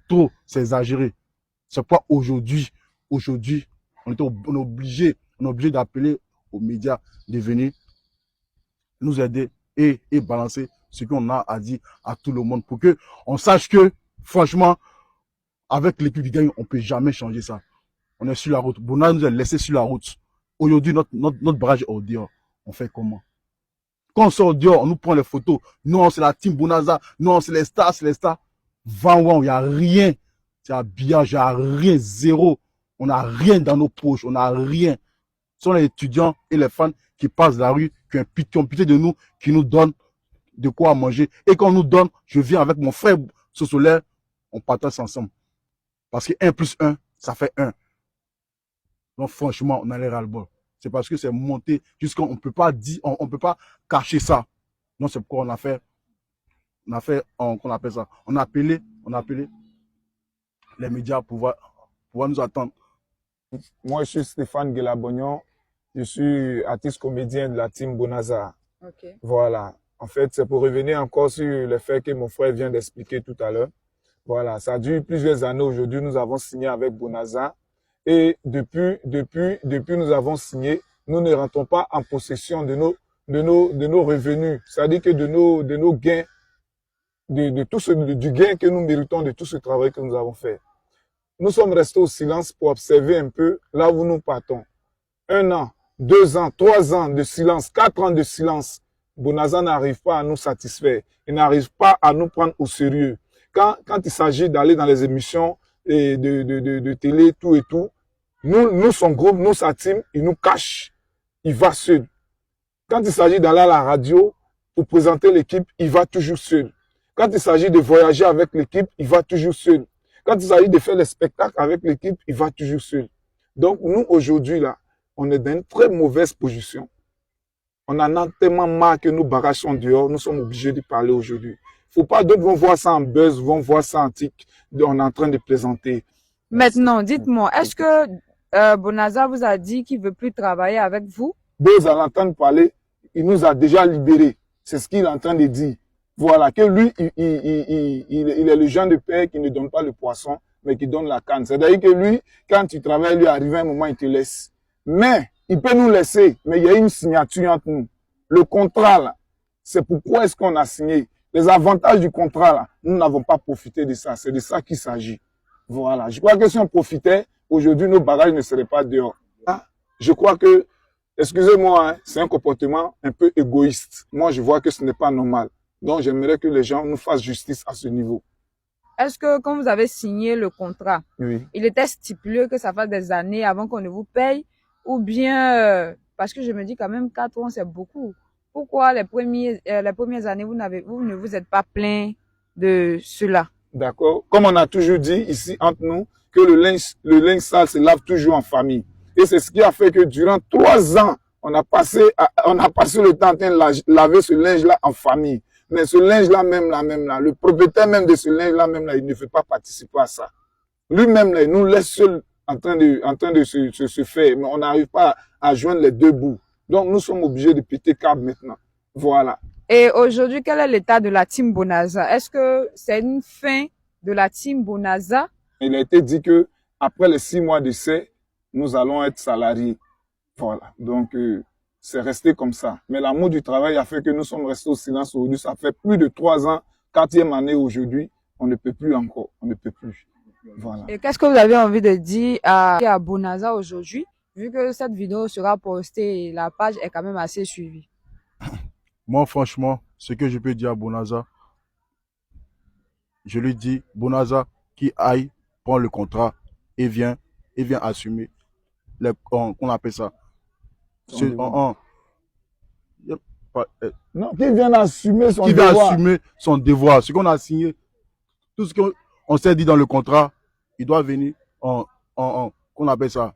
trop, c'est exagéré. C'est pourquoi aujourd'hui, on est obligé d'appeler aux médias de venir nous aider et balancer ce qu'on a à dire à tout le monde pour que on sache que, franchement, avec l'équipe qui gagne, on ne peut jamais changer ça. On est sur la route. Bouna nous a laissé sur la route. Aujourd'hui, notre barrage est au dehors. On fait comment? Quand on sort dehors, on nous prend les photos. Non, c'est la team Bonaza. Non, c'est les stars, c'est les stars. Il n'y a rien. C'est habillage, il n'y a rien, zéro. On n'a rien dans nos poches, on n'a rien. Ce sont les étudiants et les fans qui passent la rue, qui ont pitié de nous, qui nous donnent de quoi manger. Et quand on nous donne, je viens avec mon frère Sosolaire, on partage ensemble. Parce que 1 plus 1, ça fait 1. Donc franchement, on a les ras-le-bol. C'est parce que c'est monté jusqu'à on peut pas dire, on peut pas cacher ça. Donc c'est pourquoi on appelle ça. On a appelé les médias pour pouvoir nous attendre. Moi, je suis Stéphane Guelabognon. Je suis artiste comédien de la team Bonaza. Okay. Voilà. En fait, c'est pour revenir encore sur le fait que mon frère vient d'expliquer tout à l'heure. Voilà. Ça a duré plusieurs années aujourd'hui. Nous avons signé avec Bonaza. Et depuis nous avons signé, nous ne rentrons pas en possession de nos revenus. C'est-à-dire que de nos gains, du gain que nous méritons de tout ce travail que nous avons fait. Nous sommes restés au silence pour observer un peu là où nous partons. 1 an, 2 ans, 3 ans de silence, 4 ans de silence. Bonaza n'arrive pas à nous satisfaire. Il n'arrive pas à nous prendre au sérieux. Quand il s'agit d'aller dans les émissions et de télé, tout et tout, nous, son groupe, nous, sa team, il nous cache. Il va seul. Quand il s'agit d'aller à la radio pour présenter l'équipe, il va toujours seul. Quand il s'agit de voyager avec l'équipe, il va toujours seul. Quand il s'agit de faire les spectacles avec l'équipe, il va toujours seul. Donc, nous, aujourd'hui, là, on est dans une très mauvaise position. On en a tellement marre que nos barrages sont dehors. Nous sommes obligés de parler aujourd'hui. Faut pas d'autres vont voir ça en buzz, vont voir ça en tic. On est en train de plaisanter. Maintenant, dites-moi, est-ce que Bonaza vous a dit qu'il veut plus travailler avec vous? Vous allez entendre parler, il nous a déjà libérés. C'est ce qu'il est en train de dire. Voilà, que lui, il est le genre de père qui ne donne pas le poisson, mais qui donne la canne. C'est-à-dire que lui, quand tu travailles, lui, arrive un moment, il te laisse. Mais, il peut nous laisser, mais il y a une signature entre nous. Le contrat, là, c'est pourquoi est-ce qu'on a signé. Les avantages du contrat, là, nous n'avons pas profité de ça. C'est de ça qu'il s'agit. Voilà. Je crois que si on profitait, aujourd'hui, nos bagages ne seraient pas dehors. Ah, je crois que, excusez-moi, hein, c'est un comportement un peu égoïste. Moi, je vois que ce n'est pas normal. Donc, j'aimerais que les gens nous fassent justice à ce niveau. Est-ce que quand vous avez signé le contrat, Oui. il était stipulé que ça fasse des années avant qu'on ne vous paye? Ou bien, parce que je me dis quand même 4 ans, c'est beaucoup. Pourquoi les premières années, vous ne vous êtes pas plaint de cela? D'accord. Comme on a toujours dit ici entre nous, que le linge sale se lave toujours en famille. Et c'est ce qui a fait que durant 3 ans, on a passé le temps en train de laver ce linge-là en famille. Mais ce linge-là même là, le propriétaire même de ce linge-là même là, il ne fait pas participer à ça. Lui-même là, il nous laisse seul en train de se faire, mais on n'arrive pas à joindre les deux bouts. Donc nous sommes obligés de péter câble maintenant. Voilà. Et aujourd'hui, quel est l'état de la team Bonaza? Est-ce que c'est une fin de la team Bonaza? Il a été dit que après les 6 mois d'essai, nous allons être salariés. Voilà. Donc c'est resté comme ça. Mais l'amour du travail a fait que nous sommes restés au silence aujourd'hui. Ça fait plus de 3 ans, 4e année aujourd'hui. On ne peut plus encore. On ne peut plus. Voilà. Et qu'est-ce que vous avez envie de dire à Bonaza aujourd'hui, vu que cette vidéo sera postée et la page est quand même assez suivie? Moi, franchement, ce que je peux dire à Bonaza, je lui dis, Bonaza, qui aille prendre le contrat et vient assumer, qu'on appelle ça. Non, qui vient assumer son devoir. Qui vient assumer son devoir. Ce qu'on a signé, tout ce qu'on s'est dit dans le contrat, il doit venir qu'on appelle ça,